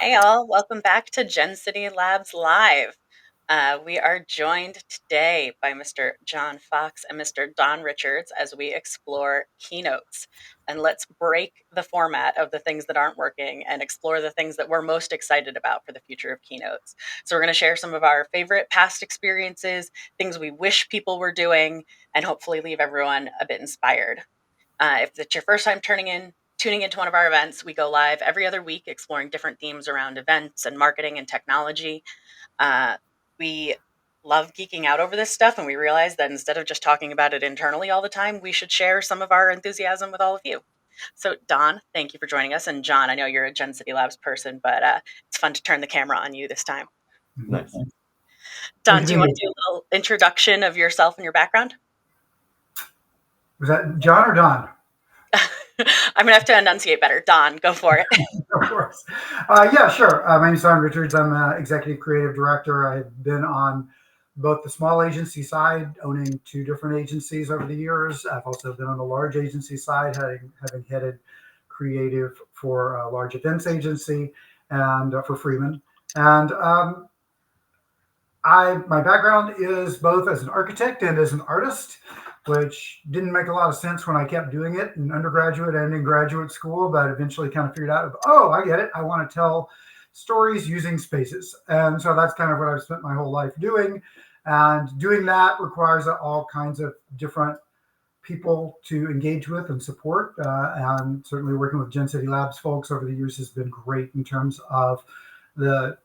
Hey all, welcome back to Gen City Labs Live. We are joined today by Mr. John Fox and Mr. Don Richards as we explore keynotes. And let's break the format of the things that aren't working and explore the things that we're most excited about for the future of keynotes. So we're going to share some of our favorite past experiences, things we wish people were doing, and hopefully leave everyone a bit inspired. If it's your first time tuning into one of our events, we go live every other week exploring different themes around events and marketing and technology. We love geeking out over this stuff, and we realize that instead of just talking about it internally all the time, we should share some of our enthusiasm with all of you. So, Don, thank you for joining us. And John, I know you're a Gen City Labs person, but it's fun to turn the camera on you this time. Nice. Don, do you want to do a little introduction of yourself and your background? Was that John or Don? I'm going to have to enunciate better. Don, go for it. Of course. Yeah, sure. My name is Don Richards. I'm Executive Creative Director. I've been on both the small agency side, owning two different agencies over the years. I've also been on the large agency side, having headed creative for a large events agency and for Freeman. And my background is both as an architect and as an artist, which didn't make a lot of sense when I kept doing it in undergraduate and in graduate school, but eventually kind of figured out, oh, I get it. I want to tell stories using spaces. And so that's kind of what I've spent my whole life doing. And doing that requires all kinds of different people to engage with and support. And certainly working with Gen City Labs folks over the years has been great in terms of the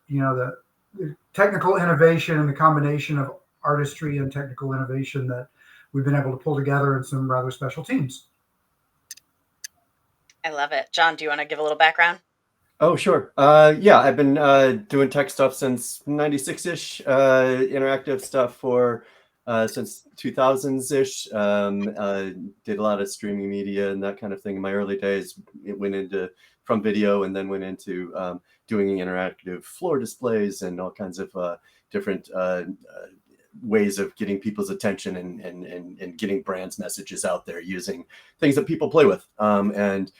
technical innovation and the combination of artistry and technical innovation that we've been able to pull together in some rather special teams. I love it. John, do you want to give a little background? Oh, sure. Yeah, I've been doing tech stuff since 96-ish, interactive stuff for since 2000s-ish. Did a lot of streaming media and that kind of thing in my early days. It went into from video and then went into doing interactive floor displays and all kinds of different ways of getting people's attention and getting brands' messages out there using things that people play with, and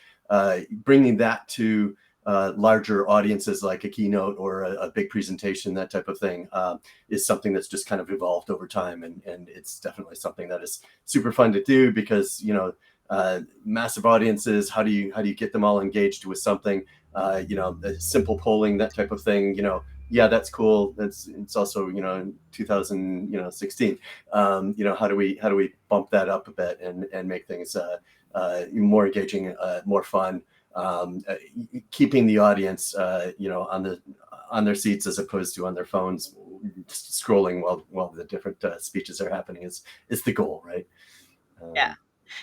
bringing that to larger audiences like a keynote or a big presentation, that type of thing, is something that's just kind of evolved over time. And it's definitely something that is super fun to do because, massive audiences, how do you get them all engaged with something, simple polling, that type of thing, yeah, that's cool. It's also, in 2016, how do we bump that up a bit and make things more engaging, more fun, keeping the audience, on their seats as opposed to on their phones, scrolling while the different speeches are happening is the goal, right? Yeah.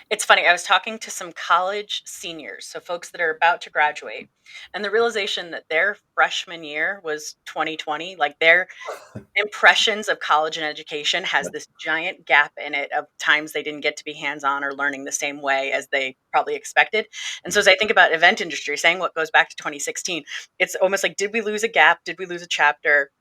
It's funny. I was talking to some college seniors, so folks that are about to graduate, and the realization that their freshman year was 2020, like their impressions of college and education has this giant gap in it of times they didn't get to be hands-on or learning the same way as they probably expected. And so as I think about event industry, saying what goes back to 2016, it's almost like, did we lose a gap? Did we lose a chapter?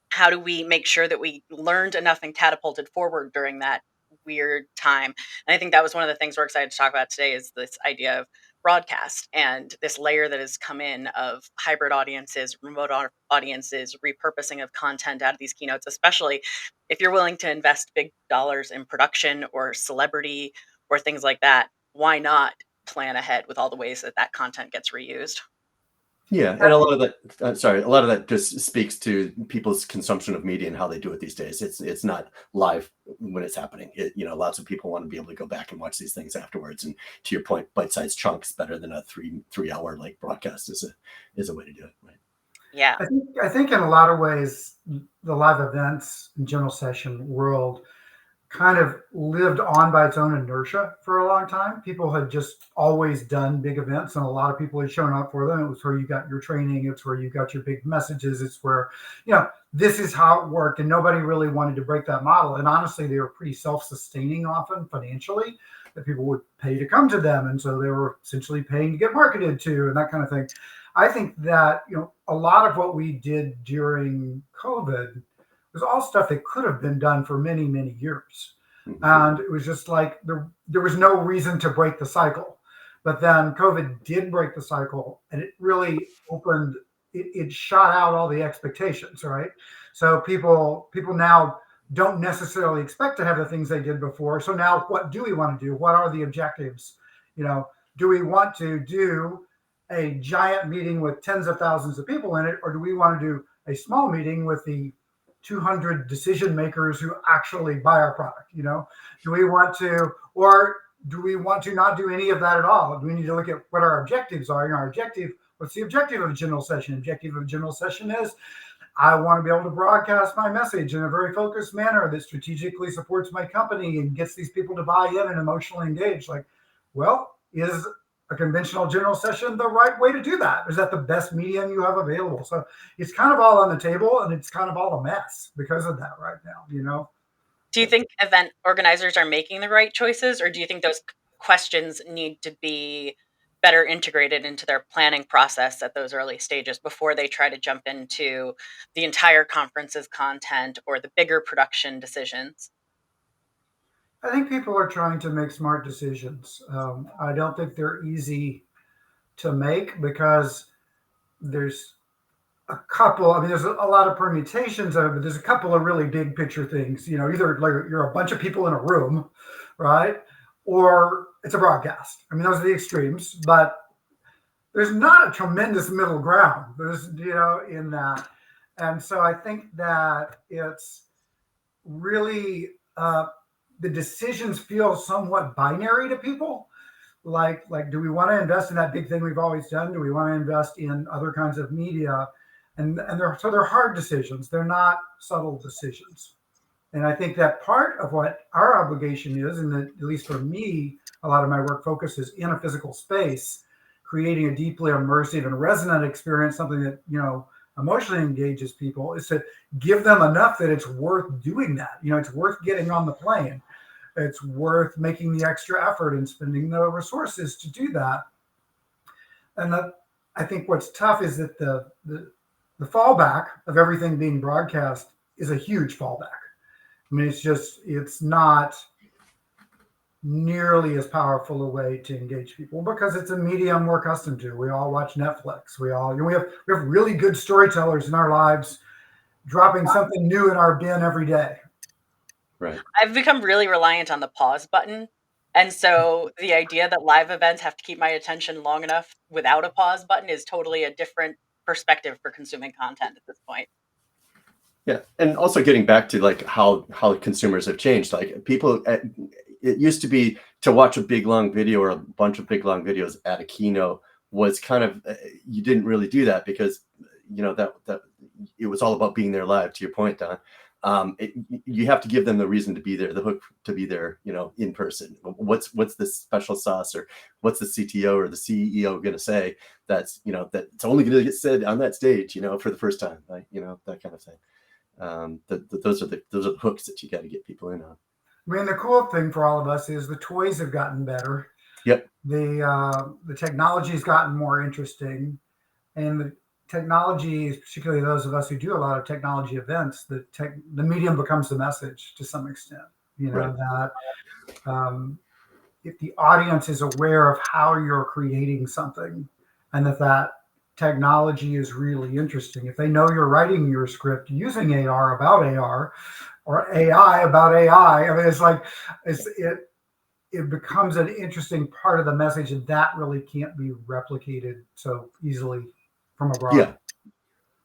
How do we make sure that we learned enough and catapulted forward during that weird time? And I think that was one of the things we're excited to talk about today is this idea of broadcast and this layer that has come in of hybrid audiences, remote audiences, repurposing of content out of these keynotes, especially if you're willing to invest big dollars in production or celebrity or things like that. Why not plan ahead with all the ways that that content gets reused? Yeah, and a lot of that just speaks to people's consumption of media and how they do it these days. It's not live when it's happening. Lots of people want to be able to go back and watch these things afterwards. And to your point, bite-sized chunks better than a three hour like broadcast is a way to do it, right? Yeah, I think in a lot of ways, the live events and general session world kind of lived on by its own inertia for a long time. People had just always done big events, and a lot of people had shown up for them. It was where you got your training. It's where you got your big messages. It's where, this is how it worked. And nobody really wanted to break that model. And honestly, they were pretty self-sustaining often financially, that people would pay to come to them. And so they were essentially paying to get marketed to and that kind of thing. I think that, a lot of what we did during COVID was all stuff that could have been done for many, many years. And it was just like there was no reason to break the cycle. But then COVID did break the cycle, and it really opened it shot out all the expectations, right? So people now don't necessarily expect to have the things they did before. So now what do we want to do? What are the objectives? Do we want to do a giant meeting with tens of thousands of people in it, or do we want to do a small meeting with the 200 decision makers who actually buy our product? Do we want to, or do we want to not do any of that at all? Do we need to look at what our objectives are? What's the objective of a general session? Objective of a general session is I want to be able to broadcast my message in a very focused manner that strategically supports my company and gets these people to buy in and emotionally engage. Is a conventional general session the right way to do that? Is that the best medium you have available? So it's kind of all on the table, and it's kind of all a mess because of that right now. Do you think event organizers are making the right choices, or do you think those questions need to be better integrated into their planning process at those early stages before they try to jump into the entire conference's content or the bigger production decisions? I think people are trying to make smart decisions. I don't think they're easy to make because there's a couple. I mean, there's a lot of permutations of it, but there's a couple of really big picture things. Either like you're a bunch of people in a room, right? Or it's a broadcast. I mean, those are the extremes, but there's not a tremendous middle ground. There's, in that. And so I think that it's really, the decisions feel somewhat binary to people. Like, do we want to invest in that big thing we've always done? Do we want to invest in other kinds of media? And they're hard decisions. They're not subtle decisions. And I think that part of what our obligation is, and that, at least for me, a lot of my work focuses in a physical space, creating a deeply immersive and resonant experience, something that, emotionally engages people, is to give them enough that it's worth doing that. It's worth getting on the plane. It's worth making the extra effort and spending the resources to do that. And I think what's tough is that the fallback of everything being broadcast is a huge fallback. I mean, it's not nearly as powerful a way to engage people because it's a medium we're accustomed to. We all watch Netflix. We have really good storytellers in our lives dropping something new in our bin every day. Right. I've become really reliant on the pause button. And so the idea that live events have to keep my attention long enough without a pause button is totally a different perspective for consuming content at this point. Yeah, and also getting back to like how consumers have changed. Like people, it used to be to watch a big long video or a bunch of big long videos at a keynote was kind of you didn't really do that because that it was all about being there live. To your point, Don, you have to give them the reason to be there, the hook to be there, in person. What's the special sauce, or what's the CTO or the CEO going to say that's that's only going to get said on that stage, for the first time, right? That kind of thing. Those are the hooks that you got to get people in on. I mean, the cool thing for all of us is the toys have gotten better. Yep. The technology has gotten more interesting, and the technology, particularly those of us who do a lot of technology events, the medium becomes the message to some extent. Right. That if the audience is aware of how you're creating something, and that technology is really interesting. If they know you're writing your script using AR about AR or AI about AI, I mean, it's like it becomes an interesting part of the message, and that really can't be replicated so easily from abroad. Yeah.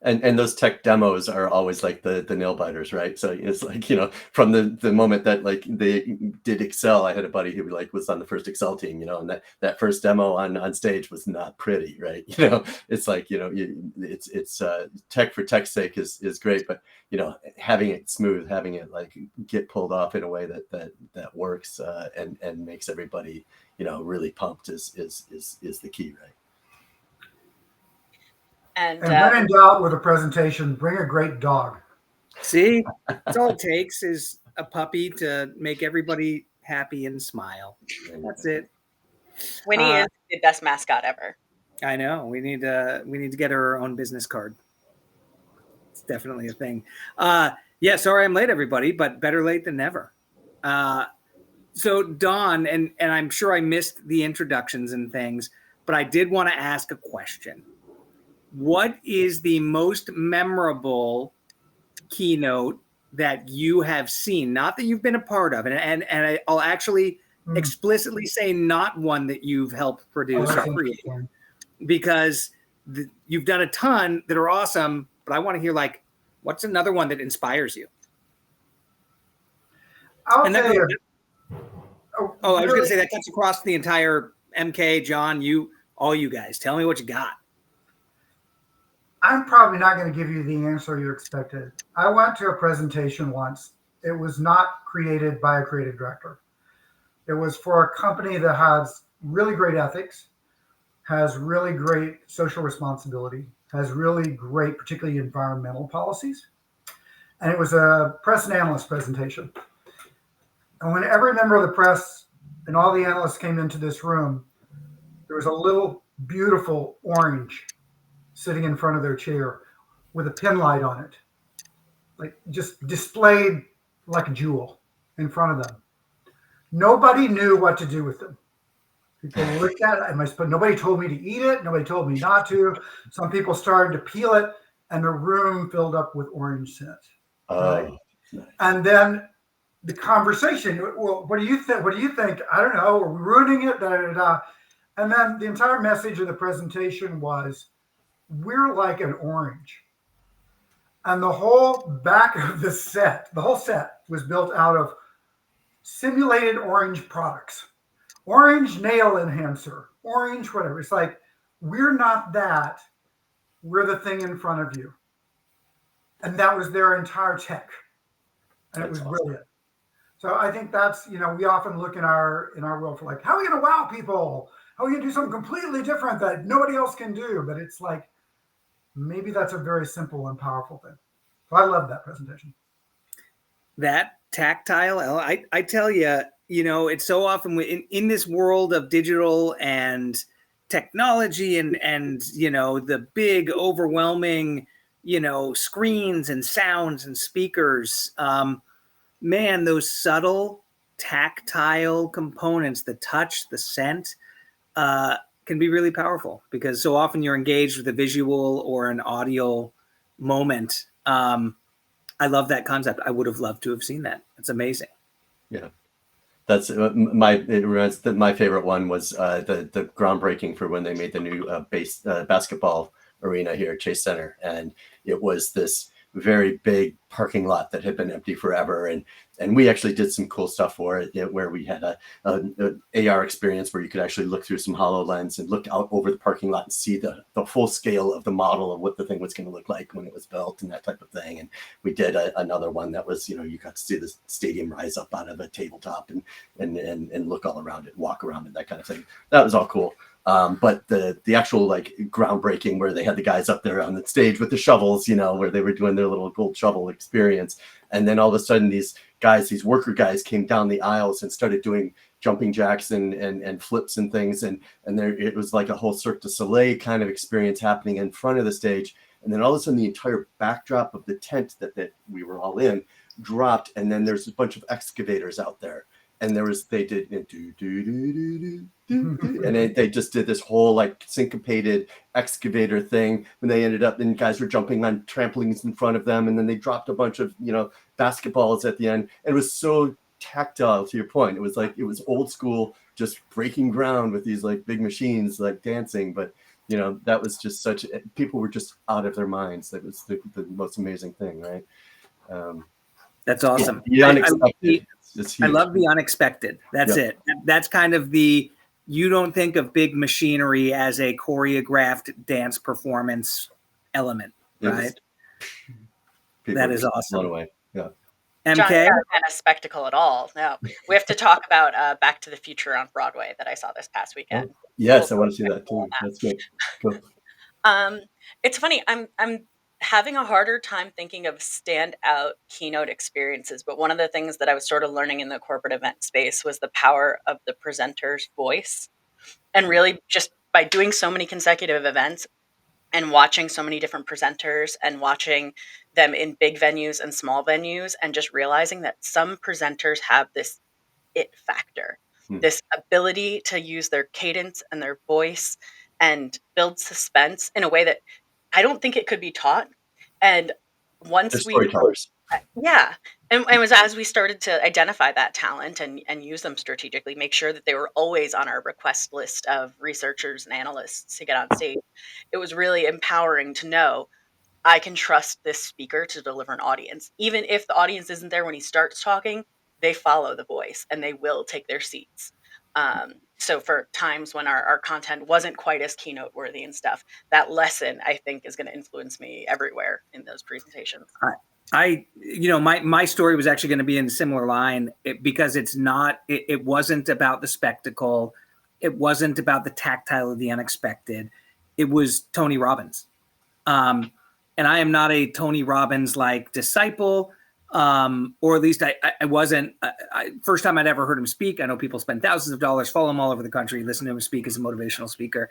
And those tech demos are always like the nail biters, right? So it's like, from the moment that like they did Excel, I had a buddy who was on the first Excel team, and that first demo on stage was not pretty, right? It's like, it's tech for tech's sake is great, but having it smooth, having it like get pulled off in a way that works and makes everybody, really pumped is the key, right? And when in doubt with a presentation, bring a great dog. See, that's all it takes is a puppy to make everybody happy and smile. That's it. Winnie is the best mascot ever. I know. We need to get her own business card. It's definitely a thing. Yeah, sorry I'm late, everybody, but better late than never. So Don, and I'm sure I missed the introductions and things, but I did want to ask a question. what is the most memorable keynote that you have seen? Not that you've been a part of, and I'll actually explicitly say not one that you've helped produce or create, because you've done a ton that are awesome, but I want to hear, like, what's another one that inspires you? I'll tell you. I was going to say that cuts across the entire MK, John, all you guys. Tell me what you got. I'm probably not going to give you the answer you expected. I went to a presentation once. It was not created by a creative director. It was for a company that has really great ethics, has really great social responsibility, has really great, particularly environmental policies. And it was a press and analyst presentation. And when every member of the press and all the analysts came into this room, there was a little beautiful orange sitting in front of their chair with a pin light on it, like just displayed like a jewel in front of them. Nobody knew what to do with them. People looked at it, but nobody told me to eat it. Nobody told me not to. Some people started to peel it, and the room filled up with orange scent. Right? And then the conversation, well, what do you think? What do you think? I don't know. Are we ruining it? Da, da, da. And then the entire message of the presentation was, we're like an orange. And the whole back of the whole set was built out of simulated orange products. Orange nail enhancer, orange whatever. It's like, we're not that. We're the thing in front of you. And that was their entire tech. And it was brilliant. So I think that's, we often look in our world for like, how are we going to wow people? How are we going to do something completely different that nobody else can do? But it's like, maybe that's a very simple and powerful thing. So I love that presentation. That tactile, I tell you, it's so often in this world of digital and technology and the big overwhelming, screens and sounds and speakers, man, those subtle tactile components, the touch, the scent, can be really powerful, because so often you're engaged with a visual or an audio moment. I love that concept. I would have loved to have seen that. It's amazing. Yeah. That's my favorite one was the groundbreaking for when they made the new basketball arena here at Chase Center. And it was this very big parking lot that had been empty forever. And we actually did some cool stuff for it, where we had a AR experience where you could actually look through some HoloLens and look out over the parking lot and see the full scale of the model of what the thing was going to look like when it was built and that type of thing. And we did another one that was, you got to see the stadium rise up out of a tabletop and look all around it, walk around it, that kind of thing. That was all cool. But the actual like groundbreaking where they had the guys up there on the stage with the shovels, where they were doing their little gold shovel experience. And then all of a sudden these worker guys came down the aisles and started doing jumping jacks and flips and things. And there, it was like a whole Cirque du Soleil kind of experience happening in front of the stage. And then all of a sudden the entire backdrop of the tent that we were all in dropped. And then there's a bunch of excavators out there. And they did and they just did this whole like syncopated excavator thing. And they ended up, and guys were jumping on trampolines in front of them, and then they dropped a bunch of basketballs at the end. And it was so tactile, to your point. It was old school, just breaking ground with these like big machines like dancing. But that was just people were just out of their minds. That was the most amazing thing, right? That's awesome. The unexpected. I love the unexpected. That's it. That's kind of you don't think of big machinery as a choreographed dance performance element, right? That is awesome. Away. Yeah. MK? John, not a spectacle at all. No, we have to talk about Back to the Future on Broadway that I saw this past weekend. Oh, yes, I want to see that too. That's great. Cool. It's funny. I'm having a harder time thinking of standout keynote experiences, but one of the things that I was sort of learning in the corporate event space was the power of the presenter's voice. And really just by doing so many consecutive events and watching so many different presenters and watching them in big venues and small venues, and just realizing that some presenters have this it factor, this ability to use their cadence and their voice and build suspense in a way that I don't think it could be taught. And They're once we storytellers. yeah. And it was as we started to identify that talent and use them strategically, make sure that they were always on our request list of researchers and analysts to get on stage. It was really empowering to know I can trust this speaker to deliver an audience. Even if the audience isn't there when he starts talking, they follow the voice and they will take their seats. So for times when our content wasn't quite as keynote worthy and stuff, that lesson I think is going to influence me everywhere in those presentations. My story was actually going to be in a similar line because it wasn't about the spectacle. It wasn't about the tactile of the unexpected. It was Tony Robbins. And I am not a Tony Robbins like disciple, or at least I wasn't. First time I'd ever heard him speak. I know people spend thousands of dollars, follow him all over the country, listen to him speak as a motivational speaker.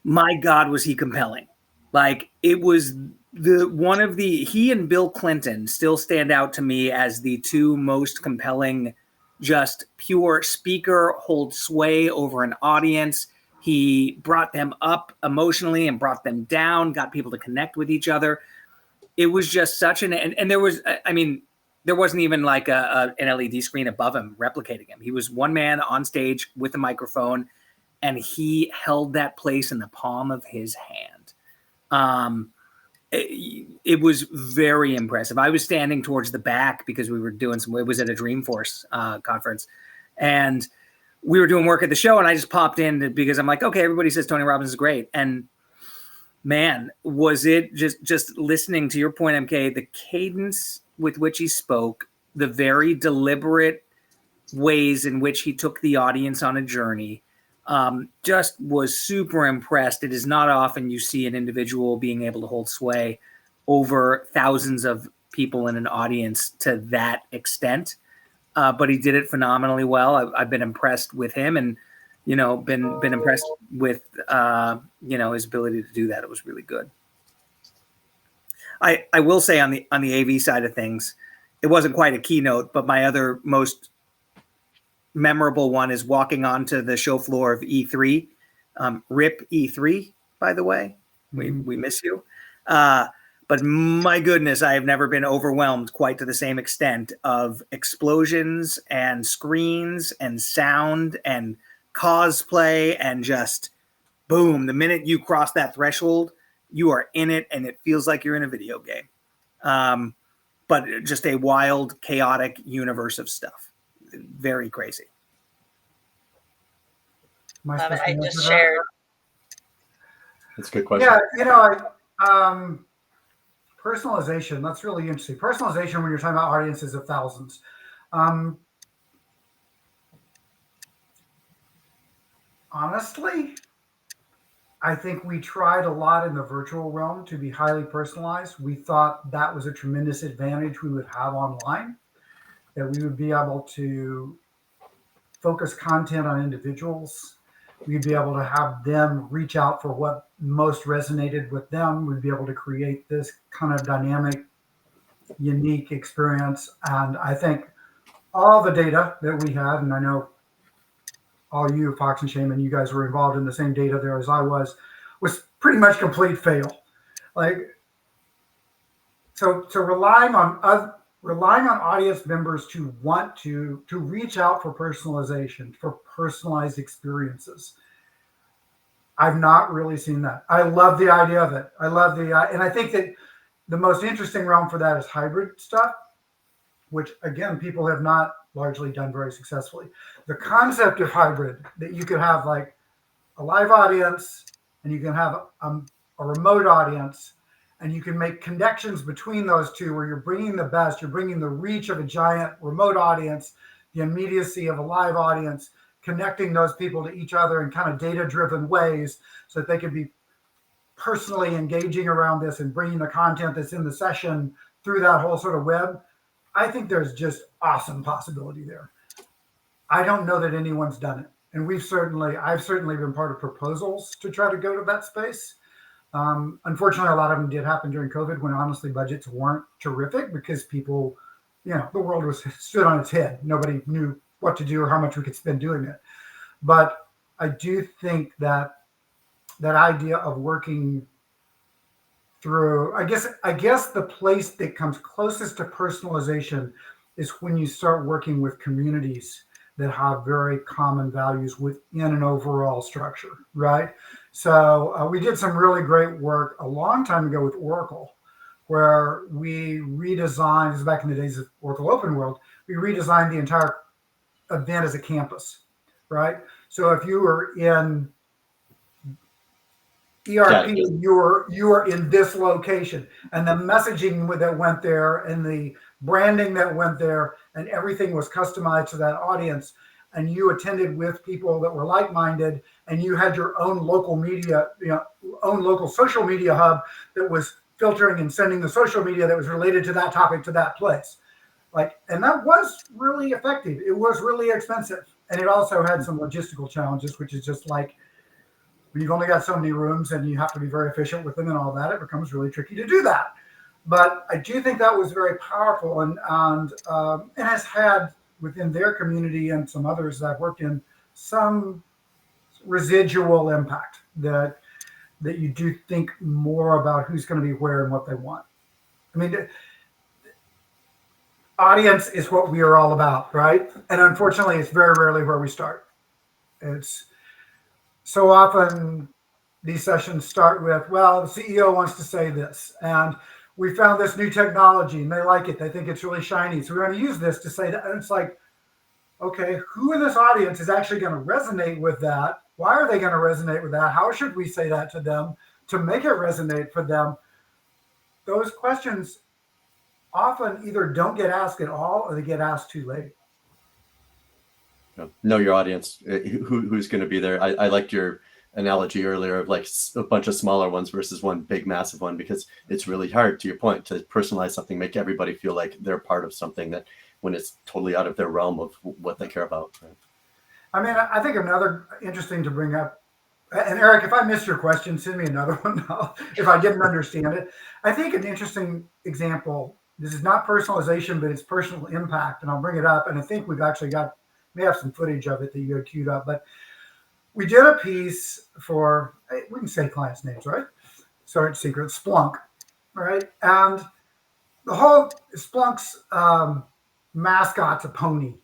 My God, was he compelling. Like, it was he and Bill Clinton still stand out to me as the two most compelling, just pure speaker, hold sway over an audience. He brought them up emotionally and brought them down, got people to connect with each other. It was just such and there was, I mean, there wasn't even like an LED screen above him replicating him. He was one man on stage with a microphone, and he held that place in the palm of his hand. It was very impressive. I was standing towards the back because we were doing it was at a Dreamforce conference, and we were doing work at the show, and I just popped in because I'm like, okay, everybody says Tony Robbins is great. And man, was it just listening to your point, MK, the cadence with which he spoke, the very deliberate ways in which he took the audience on a journey, just was super impressed. It is not often you see an individual being able to hold sway over thousands of people in an audience to that extent. But he did it phenomenally well. I've been impressed with him, and been impressed with his ability to do that. It was really good. I will say on the AV side of things, it wasn't quite a keynote, but my other most memorable one is walking onto the show floor of E3. RIP E3, by the way. We miss you. But my goodness, I have never been overwhelmed quite to the same extent of explosions and screens and sound and cosplay and just boom. The minute you cross that threshold, you are in it, and it feels like you're in a video game. But just a wild, chaotic universe of stuff. Very crazy. Love it. I just shared. That's a good question. Yeah, personalization, that's really interesting. Personalization when you're talking about audiences of thousands. Honestly, I think we tried a lot in the virtual realm to be highly personalized. We thought that was a tremendous advantage we would have online, that we would be able to focus content on individuals. We'd be able to have them reach out for what most resonated with them. We'd be able to create this kind of dynamic, unique experience. And I think all the data that we had, and I know all you, Fox and Shaman, you guys were involved in the same data there as I was pretty much complete fail. So relying on audience members to want to reach out for personalization, for personalized experiences. I've not really seen that. I love the idea of it. And I think that the most interesting realm for that is hybrid stuff, which again, people have not largely done very successfully. The concept of hybrid, that you could have like a live audience and you can have a remote audience, and you can make connections between those two where you're bringing the best, you're bringing the reach of a giant remote audience, the immediacy of a live audience, connecting those people to each other in kind of data-driven ways so that they can be personally engaging around this and bringing the content that's in the session through that whole sort of web. I think there's just awesome possibility there. I don't know that anyone's done it. And I've certainly been part of proposals to try to go to that space. Unfortunately, a lot of them did happen during COVID when honestly budgets weren't terrific because people, the world was stood on its head. Nobody knew what to do or how much we could spend doing it. But I do think that idea of working through, I guess the place that comes closest to personalization is when you start working with communities that have very common values within an overall structure, right? So we did some really great work a long time ago with Oracle, where we redesigned, this is back in the days of Oracle Open World, we redesigned the entire event as a campus, right? So if you were in ERP, you were in this location, and the messaging that went there, and the branding that went there, and everything was customized to that audience. And you attended with people that were like-minded, and you had your own local media, own local social media hub that was filtering and sending the social media that was related to that topic to that place. And that was really effective. It was really expensive, and it also had some logistical challenges, which is just like, when you've only got so many rooms and you have to be very efficient with them and all that, it becomes really tricky to do that. But I do think that was very powerful, and has had within their community and some others that I've worked in some residual impact that you do think more about who's going to be where and what they want. I mean, audience is what we are all about, right? And unfortunately, it's very rarely where we start. It's so often these sessions start with, well, the CEO wants to say this, and we found this new technology and they like it. They think it's really shiny. So we're going to use this to say that. And it's like, okay, who in this audience is actually going to resonate with that? Why are they going to resonate with that? How should we say that to them to make it resonate for them? Those questions often either don't get asked at all or they get asked too late. Know your audience, who's going to be there. I liked your analogy earlier of like a bunch of smaller ones versus one big massive one, because it's really hard, to your point, to personalize something, make everybody feel like they're part of something that when it's totally out of their realm of what they care about. Right? I mean, I think another interesting to bring up, and Eric, if I missed your question, send me another one if I didn't understand it. I think an interesting example, this is not personalization, but it's personal impact, and I'll bring it up, and I think we've actually may have some footage of it that you had queued up, but we did a piece for, we can say clients' names, right? Sorry, it's secret, Splunk, right? And the whole Splunk's mascot's a pony.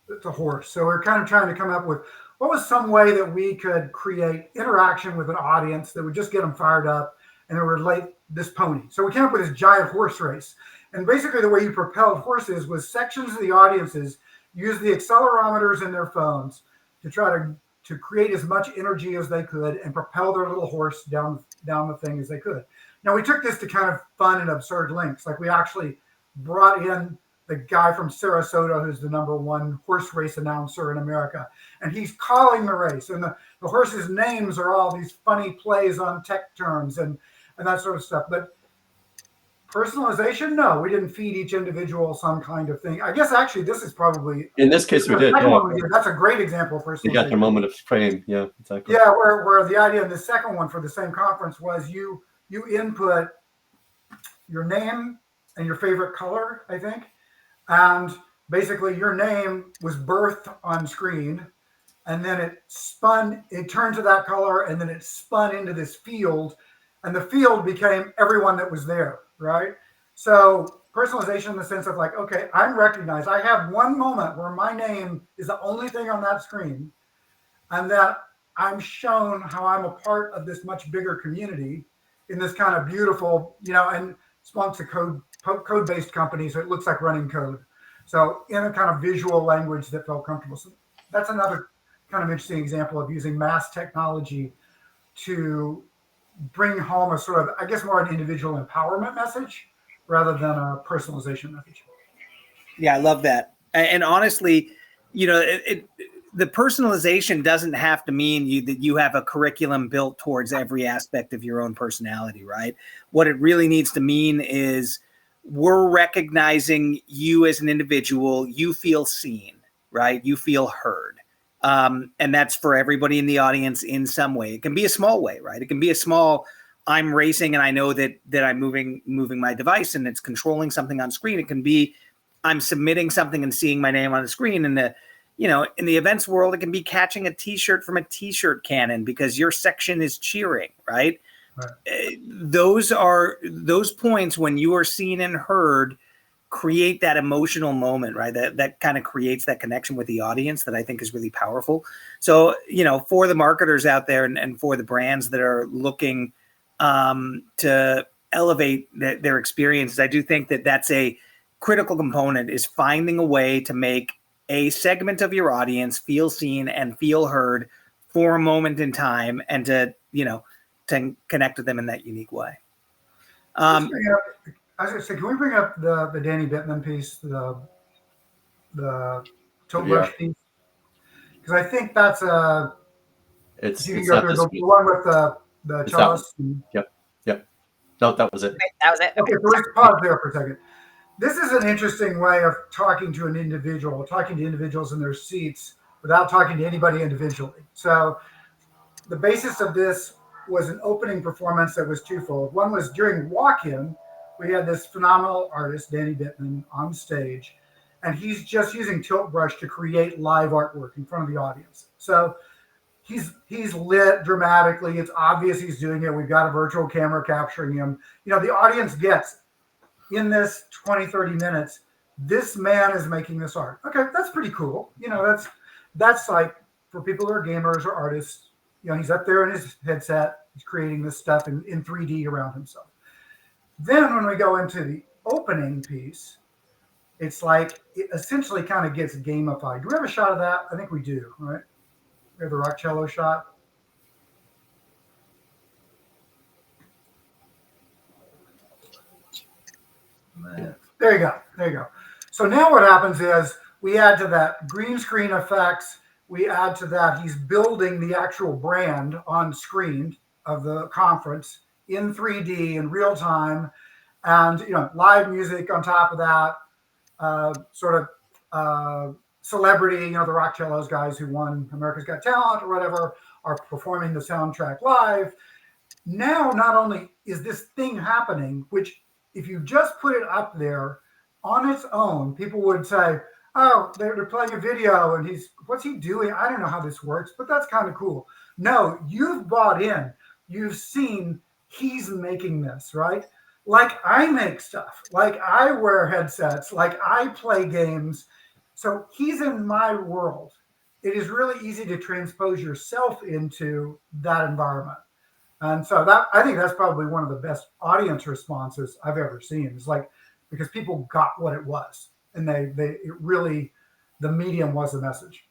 It's a horse. So we're kind of trying to come up with what was some way that we could create interaction with an audience that would just get them fired up and it would relate this pony. So we came up with this giant horse race. And basically the way you propelled horses was sections of the audiences use the accelerometers in their phones to try to create as much energy as they could and propel their little horse down the thing as they could. Now, we took this to kind of fun and absurd lengths. Like we actually brought in the guy from Sarasota, who's the #1 horse race announcer in America, and he's calling the race. And the horses' names are all these funny plays on tech terms and that sort of stuff. But personalization? No, we didn't feed each individual some kind of thing. I guess actually this is probably, in this case we did. Yeah. That's a great example of personalization. They got their moment of fame. Yeah, exactly. Yeah, where the idea in the second one for the same conference was you input your name and your favorite color, I think. And basically your name was birthed on screen, and then it turned to that color, and then it spun into this field, and the field became everyone that was there, right? So personalization in the sense of like, okay, I'm recognized. I have one moment where my name is the only thing on that screen, and that I'm shown how I'm a part of this much bigger community in this kind of beautiful, and Splunk's a code-based company, so it looks like running code. So in a kind of visual language that felt comfortable. So that's another kind of interesting example of using mass technology to bring home a sort of, I guess, more an individual empowerment message rather than a personalization message. Yeah, I love that. And honestly, the personalization doesn't have to mean that you have a curriculum built towards every aspect of your own personality, right? What it really needs to mean is we're recognizing you as an individual. You feel seen, right? You feel heard. And that's for everybody in the audience in some way. It can be a small way, right? It can be a small, I'm racing and I know that I'm moving my device and it's controlling something on screen. It can be, I'm submitting something and seeing my name on the screen. And in the events world, it can be catching a t-shirt from a t-shirt cannon because your section is cheering, right? those points when you are seen and heard create that emotional moment, right? That kind of creates that connection with the audience that I think is really powerful. So, for the marketers out there and for the brands that are looking to elevate their experiences, I do think that that's a critical component, is finding a way to make a segment of your audience feel seen and feel heard for a moment in time, and to connect with them in that unique way. I was going to say, can we bring up the Danny Bittman piece, the tilt brush piece? Because I think that's it's you can go through the one with the cellist. Yep. No, that was it. That was it. Okay, so let's pause there for a second. This is an interesting way of talking to an individual, talking to individuals in their seats without talking to anybody individually. So the basis of this was an opening performance that was twofold. One was during walk-in, we had this phenomenal artist, Danny Bittman, on stage, and he's just using tilt brush to create live artwork in front of the audience. So he's lit dramatically. It's obvious he's doing it. We've got a virtual camera capturing him. The audience gets in this 20, 30 minutes, this man is making this art. Okay, that's pretty cool. That's like for people who are gamers or artists, he's up there in his headset, he's creating this stuff in 3D around himself. Then when we go into the opening piece, it's like it essentially kind of gets gamified. Do we have a shot of that? I think we do, right? We have the rock cello shot. There you go. So now what happens is we add to that green screen effects. We add to that, he's building the actual brand on screen of the conference in 3D in real time, and live music on top of that, sort of celebrity, the rock cellos guys who won America's Got Talent or whatever are performing the soundtrack live. Now, not only is this thing happening, which if you just put it up there on its own, people would say, oh, they're playing a video and what's he doing? I don't know how this works, but that's kind of cool. No, you've bought in. You've seen he's making this, right? Like I make stuff, like I wear headsets, like I play games. So he's in my world. It is really easy to transpose yourself into that environment. And so I think that's probably one of the best audience responses I've ever seen. It's like, because people got what it was, and it really, the medium was the message.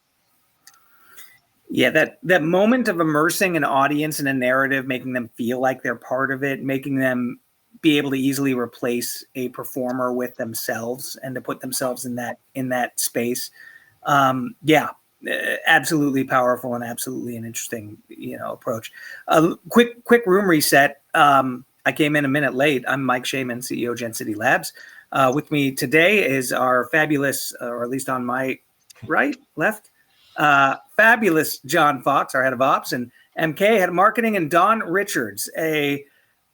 Yeah, that moment of immersing an audience in a narrative, making them feel like they're part of it, making them be able to easily replace a performer with themselves and to put themselves in that space. Absolutely powerful and absolutely an interesting, approach. Quick room reset. I came in a minute late. I'm Mike Shaman, CEO of Gen City Labs. With me today is our fabulous, or at least on my left, fabulous John Fox, our head of ops, and MK, head of marketing, and Don Richards, a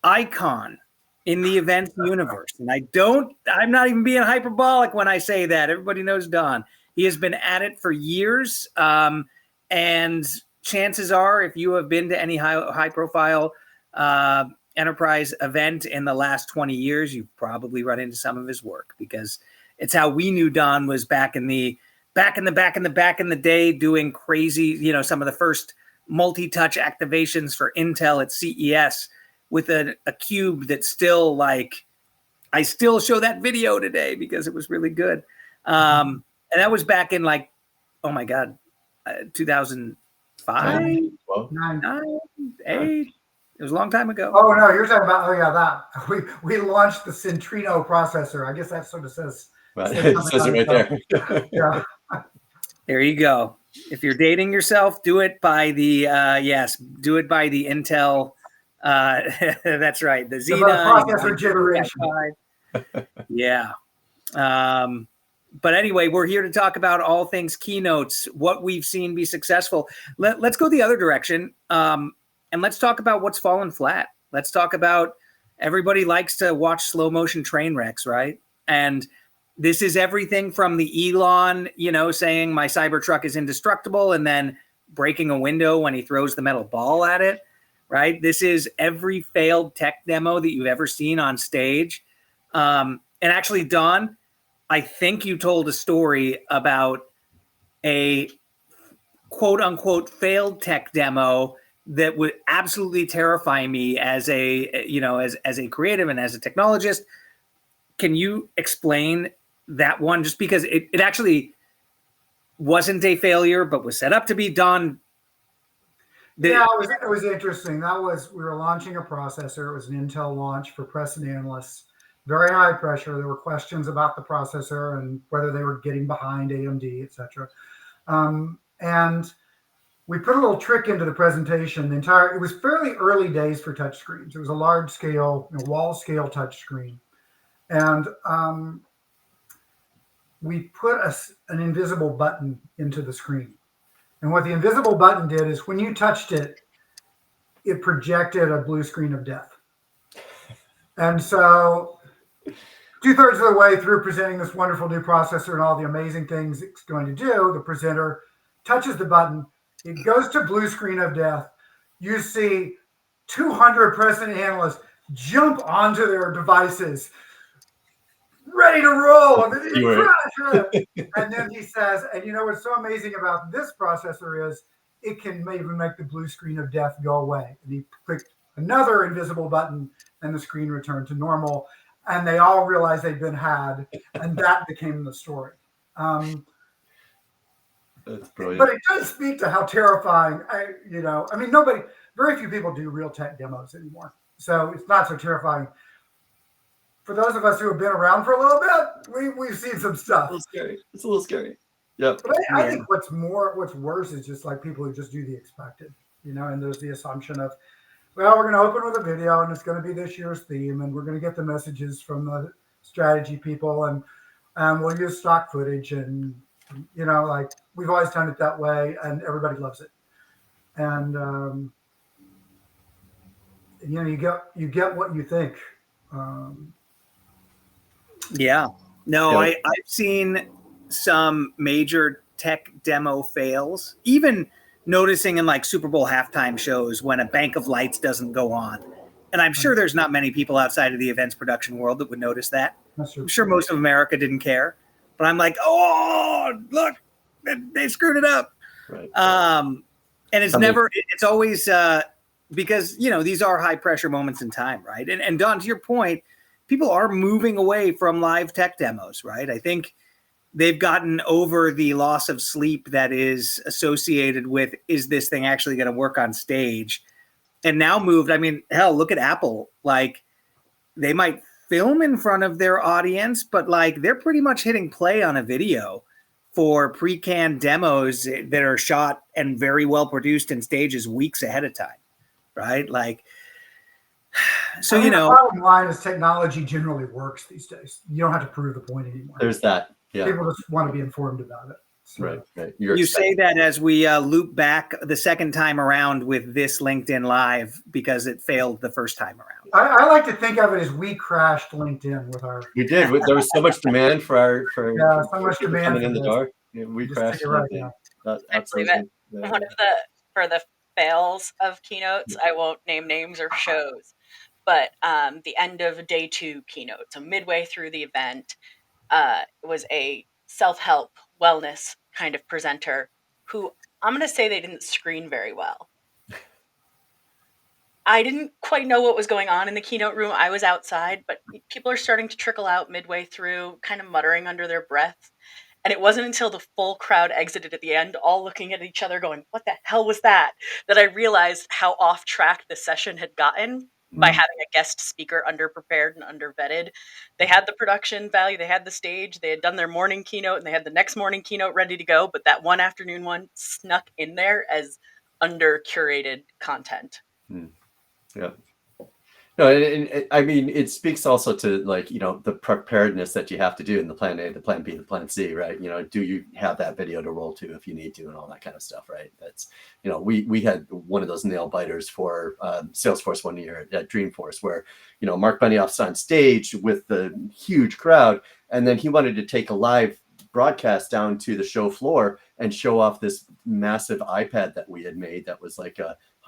icon in the events universe. And I'm not even being hyperbolic when I say that. Everybody knows Don. He has been at it for years. And chances are, if you have been to any high profile enterprise event in the last 20 years, you've probably run into some of his work, because it's how we knew Don was back in the day, doing crazy, some of the first multi-touch activations for Intel at CES with a cube that still, I still show that video today because it was really good. And that was back in 2005, 9, 8. It was a long time ago. Oh no, you're talking about that. We launched the Centrino processor. I guess that sort of says. It says it right there. Yeah. There you go. If you're dating yourself, do it by the do it by the Intel. That's right, the Xenon processor generation. Yeah. But anyway, we're here to talk about all things keynotes, what we've seen be successful. Let's go the other direction. And let's talk about what's fallen flat. Let's talk about, everybody likes to watch slow motion train wrecks, right? And this is everything from the Elon, saying my Cybertruck is indestructible and then breaking a window when he throws the metal ball at it. right? This is every failed tech demo that you've ever seen on stage. And actually, Don, I think you told a story about a quote unquote failed tech demo that would absolutely terrify me as a, you know, as a creative and as a technologist. Can you explain that one? Just because it actually wasn't a failure, but was set up to be. Don. Yeah, it was interesting. We were launching a processor. It was an Intel launch for press and analysts. Very high pressure. There were questions about the processor and whether they were getting behind AMD, et cetera. And we put a little trick into the presentation. It was fairly early days for touchscreens. It was a large scale, wall scale touchscreen. And we put an invisible button into the screen. And what the invisible button did is when you touched it, it projected a blue screen of death. And so 2/3 of the way through presenting this wonderful new processor and all the amazing things it's going to do, the presenter touches the button. It goes to blue screen of death. You see 200 press and analysts jump onto their devices, ready to roll. And then he says, and you know what's so amazing about this processor is it can even make the blue screen of death go away. And he clicked another invisible button and the screen returned to normal. And they all realized they'd been had. And that became the story. That's brilliant. But it does speak to how terrifying, very few people do real tech demos anymore. So it's not so terrifying. For those of us who have been around for a little bit, we've seen some stuff. It's a little scary. Yep. But I think what's worse is just like people who just do the expected, and there's the assumption of, well, we're going to open with a video and it's going to be this year's theme and we're going to get the messages from the strategy people and we'll use stock footage and, like we've always done it that way and everybody loves it. And, you get what you think. Yeah. No, I've seen some major tech demo fails, even noticing in like Super Bowl halftime shows when a bank of lights doesn't go on. And I'm sure there's not many people outside of the events production world that would notice that. I'm sure most of America didn't care. But I'm like, oh, look, they screwed it up. Right. And it's always because, these are high pressure moments in time, right? And Don, to your point, people are moving away from live tech demos, right? I think they've gotten over the loss of sleep that is associated with, is this thing actually going to work on stage? And now moved, hell, look at Apple. Like, they might film in front of their audience, but like they're pretty much hitting play on a video for pre-canned demos that are shot and very well produced in stages weeks ahead of time, right? Like, so, the bottom line is technology generally works these days. You don't have to prove the point anymore. There's that. Yeah. People just want to be informed about it. So. Right. You say that as we loop back the second time around with this LinkedIn Live because it failed the first time around. I like to think of it as we crashed LinkedIn with our. We did. There was so much demand for so much demand coming in the door. Yeah, we crashed. Right now. Absolutely. One of the fails of keynotes, I won't name names or shows, but the end of day 2 keynote, so midway through the event, was a self-help wellness kind of presenter who I'm going to say they didn't screen very well. I didn't quite know what was going on in the keynote room. I was outside, but people are starting to trickle out midway through, kind of muttering under their breath. And it wasn't until the full crowd exited at the end, all looking at each other going, what the hell was that I realized how off track the session had gotten by having a guest speaker underprepared and undervetted. They had the production value, they had the stage, they had done their morning keynote, and they had the next morning keynote ready to go, but that one afternoon one snuck in there as under-curated content. Yeah. No, it speaks also to the preparedness that you have to do in the plan A, the plan B, the plan C, right? Do you have that video to roll to if you need to and all that kind of stuff, right? That's, we had one of those nail biters for Salesforce one year at Dreamforce where, Mark Benioff's on stage with the huge crowd, and then he wanted to take a live broadcast down to the show floor and show off this massive iPad that we had made that was like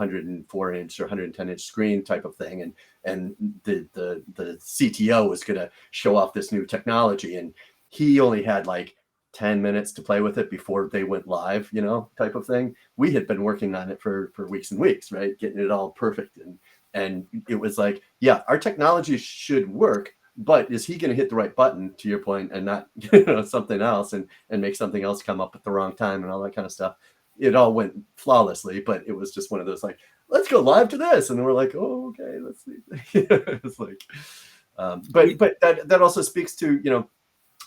104-inch or 110-inch screen type of thing, and the CTO was going to show off this new technology, and he only had like 10 minutes to play with it before they went live, you know, type of thing. We had been working on it for weeks and weeks, right? Getting it all perfect. And it was like, yeah, our technology should work, but is he going to hit the right button, to your point, and not, you know, something else and make something else come up at the wrong time and all that kind of stuff. It all went flawlessly, but it was just one of those like, let's go live to this. And we're like, oh, okay, let's see. It's like, but that also speaks to, you know,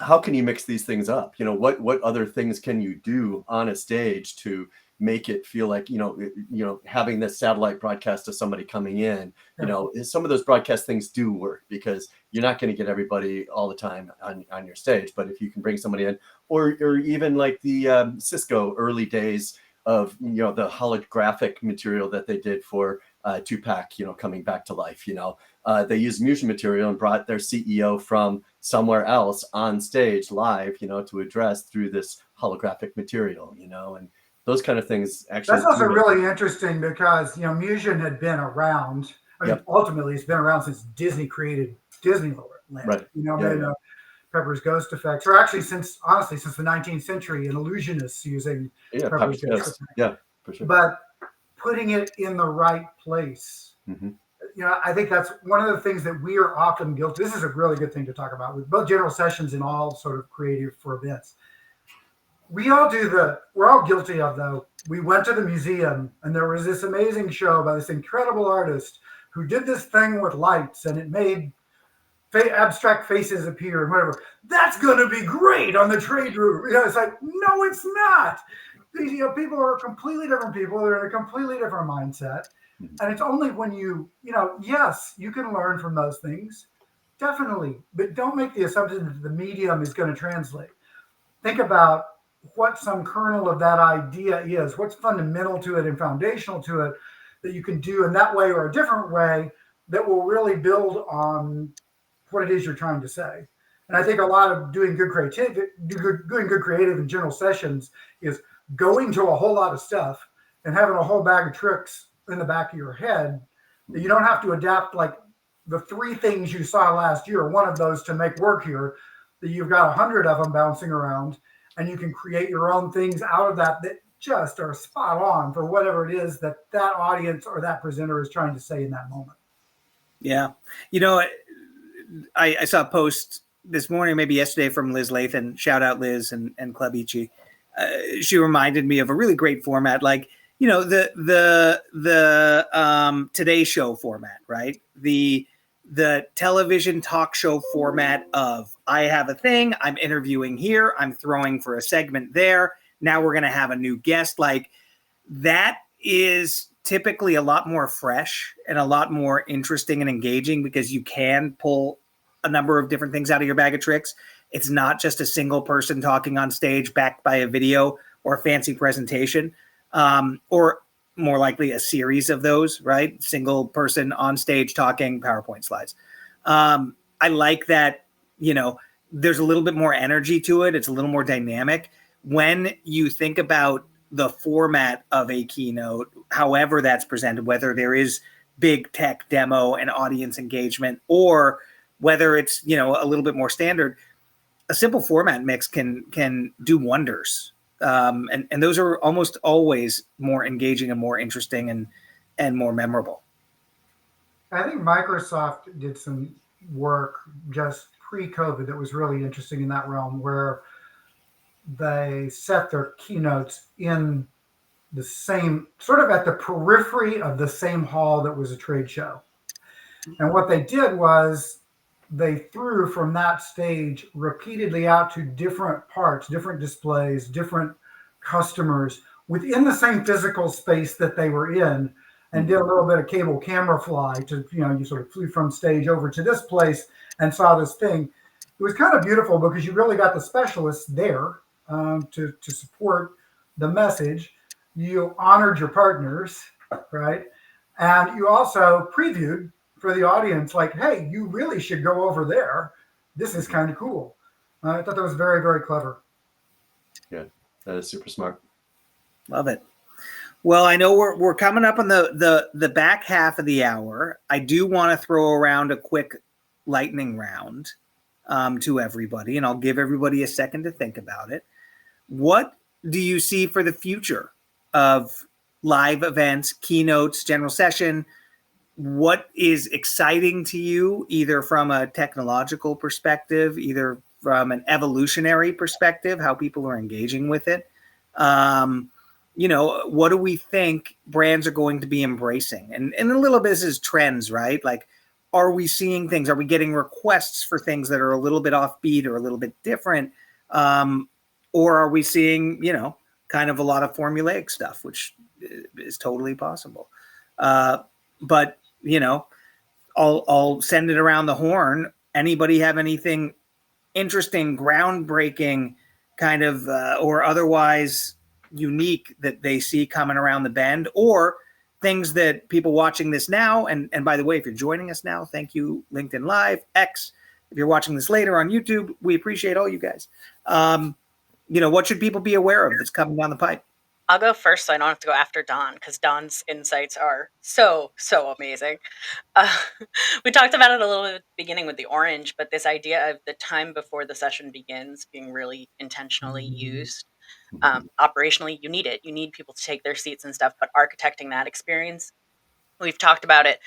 how can you mix these things up? You know, what other things can you do on a stage to make it feel like, you know, having this satellite broadcast to somebody coming in, you know, some of those broadcast things do work because you're not going to get everybody all the time on your stage. But if you can bring somebody in, or even like the Cisco early days of, you know, the holographic material that they did for Tupac, you know, coming back to life, you know, they used Musion material and brought their CEO from somewhere else on stage live, you know, to address through this holographic material, you know, and those kind of things actually. That's also really interesting because, you know, Musion had been around. I mean, ultimately, it's been around since Disney created Disneyland. Right. You know, Pepper's Ghost effects, or actually since the 19th century, and illusionists using Pepper's Ghost effects. Yeah, for sure. But putting it in the right place. Mm-hmm. You know, I think that's one of the things that we are often guilty. This is a really good thing to talk about with both general sessions and all sort of creative for events. We're all guilty of, though. We went to the museum and there was this amazing show by this incredible artist who did this thing with lights and it made abstract faces appear and whatever. That's going to be great on the trade room. You know, it's like, no, it's not. These, you know, people are completely different people. They're in a completely different mindset. And it's only when you know, yes, you can learn from those things. Definitely. But don't make the assumption that the medium is going to translate. Think about what some kernel of that idea is, what's fundamental to it and foundational to it that you can do in that way or a different way that will really build on what it is you're trying to say. And I think a lot of doing good creative in general sessions is going to a whole lot of stuff and having a whole bag of tricks in the back of your head that you don't have to adapt like the 3 things you saw last year, one of those to make work here, that you've got 100 of them bouncing around and you can create your own things out of that just are spot on for whatever it is that audience or that presenter is trying to say in that moment. Yeah. You know, I saw a post this morning, maybe yesterday, from Liz Lathan. Shout out Liz and Club Ichi. She reminded me of a really great format, like, you know, the Today Show format, right? The television talk show format of, I have a thing, I'm interviewing here, I'm throwing for a segment there, now we're going to have a new guest. Like, that is typically a lot more fresh and a lot more interesting and engaging because you can pull a number of different things out of your bag of tricks. It's not just a single person talking on stage backed by a video or a fancy presentation, or more likely a series of those, right? Single person on stage talking, PowerPoint slides. I like that, you know, there's a little bit more energy to it. It's a little more dynamic. When you think about the format of a keynote, however that's presented, whether there is big tech demo and audience engagement, or whether it's, you know, a little bit more standard, a simple format mix can do wonders. And those are almost always more engaging and more interesting and more memorable. I think Microsoft did some work just pre-COVID that was really interesting in that realm, where they set their keynotes in the same, sort of at the periphery of the same hall that was a trade show. And what they did was they threw from that stage repeatedly out to different parts, different displays, different customers within the same physical space that they were in, and did a little bit of cable camera fly to, you know, you sort of flew from stage over to this place and saw this thing. It was kind of beautiful because you really got the specialists there to support the message. You honored your partners, right? And you also previewed for the audience, like, hey, you really should go over there. This is kind of cool. I thought that was very, very clever. Yeah, that is super smart. Love it. Well, I know we're coming up on the back half of the hour. I do want to throw around a quick lightning round to everybody, and I'll give everybody a second to think about it. What do you see for the future of live events, keynotes, general session? What is exciting to you, either from a technological perspective, either from an evolutionary perspective, how people are engaging with it? What do we think brands are going to be embracing? And a little bit this is trends, right? Like, are we seeing things? Are we getting requests for things that are a little bit offbeat or a little bit different? Or are we seeing, kind of a lot of formulaic stuff, which is totally possible. But, I'll send it around the horn. Anybody have anything interesting, groundbreaking, kind of, or otherwise unique that they see coming around the bend, or things that people watching this now, and by the way, if you're joining us now, thank you, LinkedIn Live, X. If you're watching this later on YouTube, we appreciate all you guys. What should people be aware of that's coming down the pipe? I'll go first so I don't have to go after Don, because Don's insights are so amazing. We talked about it a little bit at the beginning with the orange, but this idea of the time before the session begins being really intentionally used. Operationally, you need it. You need people to take their seats and stuff, but architecting that experience, we've talked about it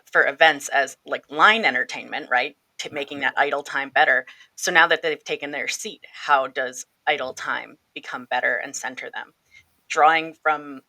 for events as like line entertainment, right? Making that idle time better. So now that they've taken their seat, how does idle time become better and center them? Drawing from,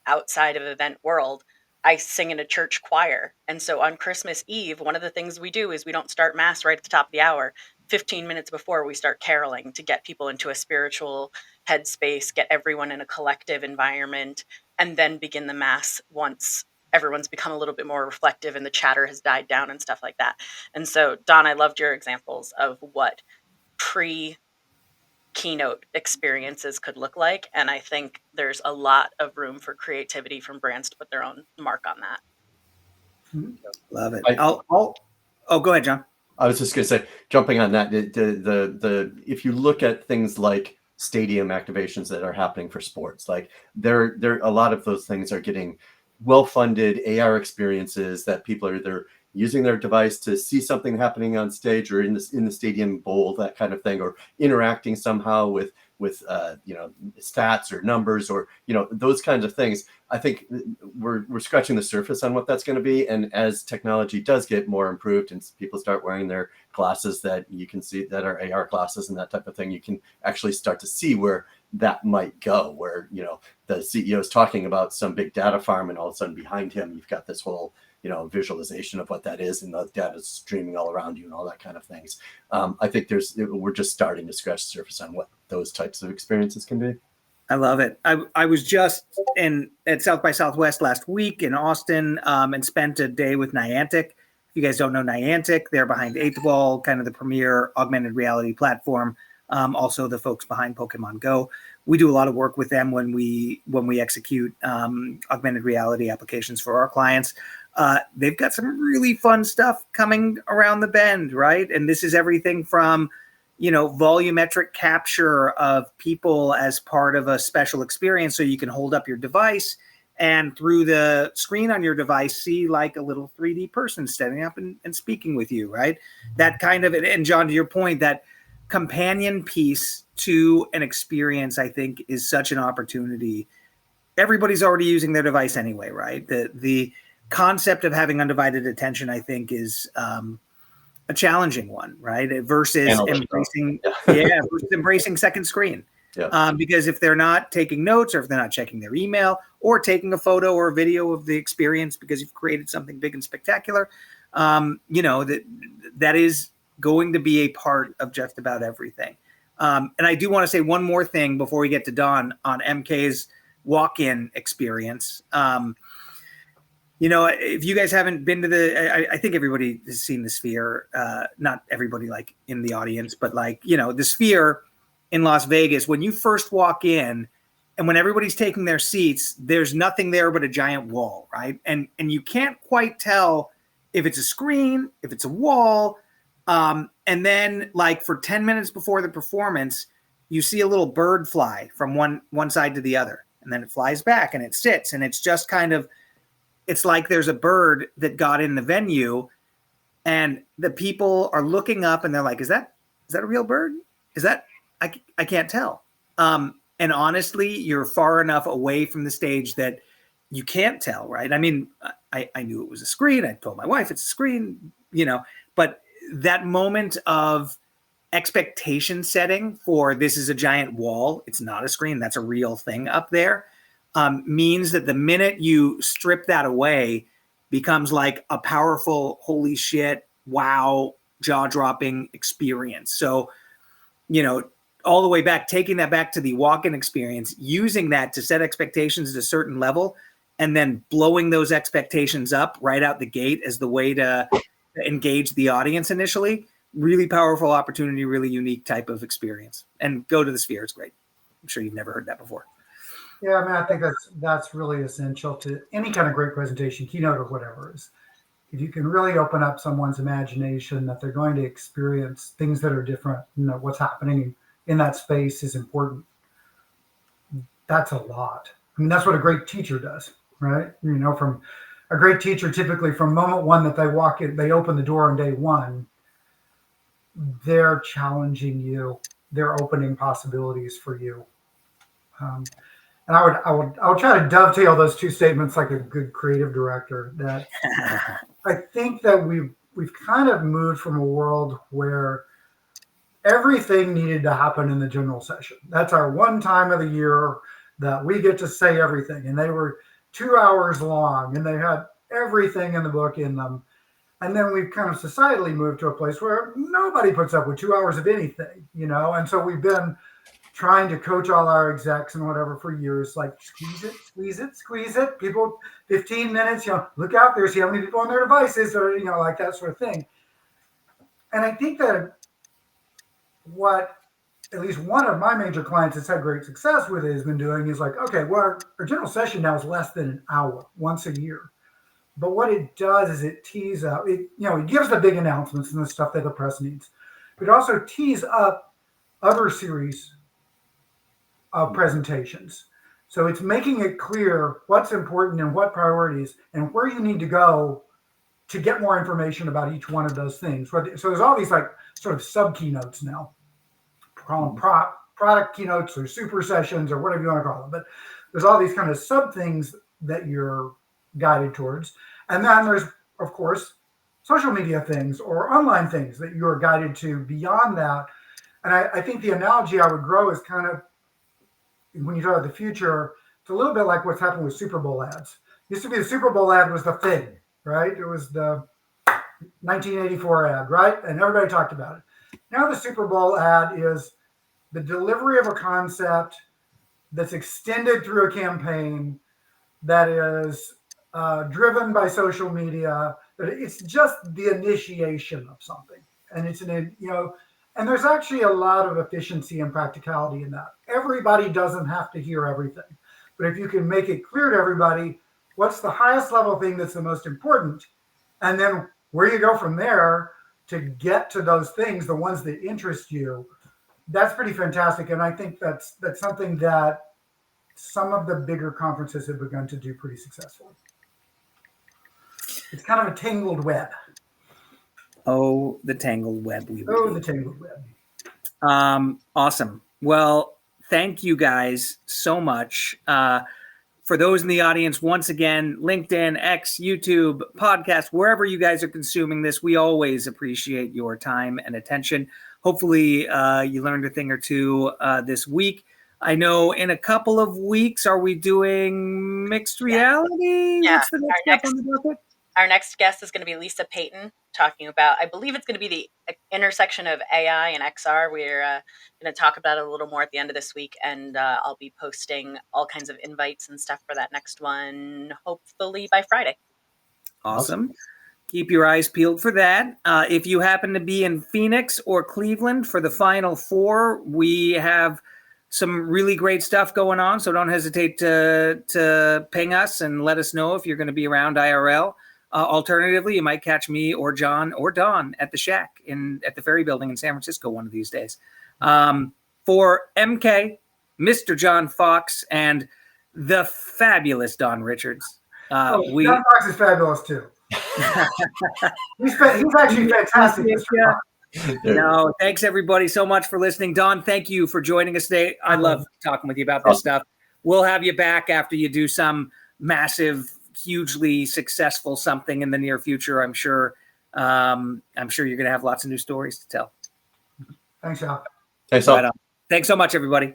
outside of event world, I sing in a church choir. And so on Christmas Eve, one of the things we do is we don't start mass right at the top of the hour. 15 minutes before, we start caroling to get people into a spiritual headspace, get everyone in a collective environment, and then begin the mass once everyone's become a little bit more reflective and the chatter has died down and stuff like that. And so, Don, I loved your examples of what keynote experiences could look like. And I think there's a lot of room for creativity from brands to put their own mark on that. Love it. Go ahead, John. I was just going to say, jumping on that, the if you look at things like stadium activations that are happening for sports, like there a lot of those things are getting well-funded AR experiences that people are either using their device to see something happening on stage or in the stadium bowl, that kind of thing, or interacting somehow with stats or numbers or those kinds of things. I think we're scratching the surface on what that's going to be, and as technology does get more improved and people start wearing their glasses that you can see that are AR glasses and that type of thing, you can actually start to see where that might go, where the CEO is talking about some big data farm and all of a sudden behind him you've got this whole visualization of what that is, and the data is streaming all around you and all that kind of things. I think we're just starting to scratch the surface on what those types of experiences can be. I love it. I was just at South by Southwest last week in Austin and spent a day with Niantic. If you guys don't know Niantic, they're behind 8th Ball, kind of the premier augmented reality platform. Also the folks behind Pokemon Go. We do a lot of work with them when we execute augmented reality applications for our clients. They've got some really fun stuff coming around the bend, right? And this is everything from, volumetric capture of people as part of a special experience. So you can hold up your device and through the screen on your device, see like a little 3D person standing up and speaking with you, right? That kind of, and John, to your point, that companion piece to an experience, I think, is such an opportunity. Everybody's already using their device anyway, right? The concept of having undivided attention, I think, is a challenging one, right? Versus embracing second screen. Yeah. Because if they're not taking notes, or if they're not checking their email, or taking a photo or a video of the experience because you've created something big and spectacular, that is going to be a part of just about everything. And I do want to say one more thing before we get to Don on MK's walk-in experience. If you guys haven't been to I think everybody has seen the Sphere, not everybody like in the audience, but the Sphere in Las Vegas, when you first walk in and when everybody's taking their seats, there's nothing there but a giant wall, right? And you can't quite tell if it's a screen, if it's a wall. And then for 10 minutes before the performance, you see a little bird fly from one side to the other. and then it flies back and it sits, and it's just kind of, it's like there's a bird that got in the venue, and the people are looking up and they're like, is that a real bird? Is that, I can't tell. And honestly, you're far enough away from the stage that you can't tell, right? I mean, I knew it was a screen. I told my wife it's a screen, but that moment of expectation setting for this is a giant wall, it's not a screen, that's a real thing up there, means that the minute you strip that away becomes like a powerful, holy shit, wow, jaw-dropping experience. So, all the way back, taking that back to the walk-in experience, using that to set expectations at a certain level, and then blowing those expectations up right out the gate as the way to engage the audience initially. Really powerful opportunity, really unique type of experience. And go to the Sphere, it's great. I'm sure you've never heard that before. Yeah, I mean, I think that's really essential to any kind of great presentation, keynote or whatever. Is if you can really open up someone's imagination that they're going to experience things that are different, what's happening in that space is important. That's a lot. I mean, that's what a great teacher does, right? From a great teacher, typically from moment one that they walk in, they open the door on day one, they're challenging you, they're opening possibilities for you. And I would try to dovetail those two statements like a good creative director. That I think that we've kind of moved from a world where everything needed to happen in the general session. That's our one time of the year that we get to say everything. And they were 2 hours long and they had everything in the book in them. And then we've kind of societally moved to a place where nobody puts up with 2 hours of anything, And so we've been trying to coach all our execs and whatever for years, like squeeze it. People, 15 minutes, look out there, see how many people on their devices or, like that sort of thing. And I think that what at least one of my major clients that's had great success with it has been doing is like, okay, well, our general session now is less than an hour once a year. But what it does is it tees up, it gives the big announcements and the stuff that the press needs. But it also tees up other series of presentations. So it's making it clear what's important and what priorities and where you need to go to get more information about each one of those things. So there's all these like sort of sub keynotes now. Call them product keynotes or super sessions or whatever you want to call them. But there's all these kind of sub things that you're guided towards. And then there's, of course, social media things or online things that you're guided to beyond that. And I think the analogy I would grow is kind of, when you talk about the future, it's a little bit like what's happened with Super Bowl ads. Used to be the Super Bowl ad was the thing, right? It was the 1984 ad, right? And everybody talked about it. Now the Super Bowl ad is the delivery of a concept that's extended through a campaign that is driven by social media. That it's just the initiation of something, and it's and there's actually a lot of efficiency and practicality in that. Everybody doesn't have to hear everything, but if you can make it clear to everybody what's the highest level thing that's the most important, and then where you go from there to get to those things, the ones that interest you, that's pretty fantastic. And I think that's something that some of the bigger conferences have begun to do pretty successfully. It's kind of a tangled web. Oh, the tangled web. The tangled web. Awesome. Well, thank you guys so much. For those in the audience, once again, LinkedIn, X, YouTube, podcast, wherever you guys are consuming this, we always appreciate your time and attention. Hopefully you learned a thing or two this week. I know in a couple of weeks, are we doing mixed reality? Yeah. What's the next step on the docket? Our next guest is going to be Lisa Payton, talking about, I believe it's going to be the intersection of AI and XR. We're going to talk about it a little more at the end of this week, and I'll be posting all kinds of invites and stuff for that next one, hopefully by Friday. Awesome. Keep your eyes peeled for that. If you happen to be in Phoenix or Cleveland for the Final Four, we have some really great stuff going on, so don't hesitate to ping us and let us know if you're going to be around IRL. Alternatively, you might catch me or John or Don at the Shack at the Ferry Building in San Francisco one of these days. For MK, Mr. John Fox, and the fabulous Don Richards. Jeff Fox is fabulous too. he's actually fantastic. No, thanks everybody so much for listening. Don, thank you for joining us today. I love talking with you about this stuff. We'll have you back after you do some massive, hugely successful something in the near future. I'm sure you're going to have lots of new stories to tell. Thanks, Al. Thanks, Al. Thanks so much, everybody.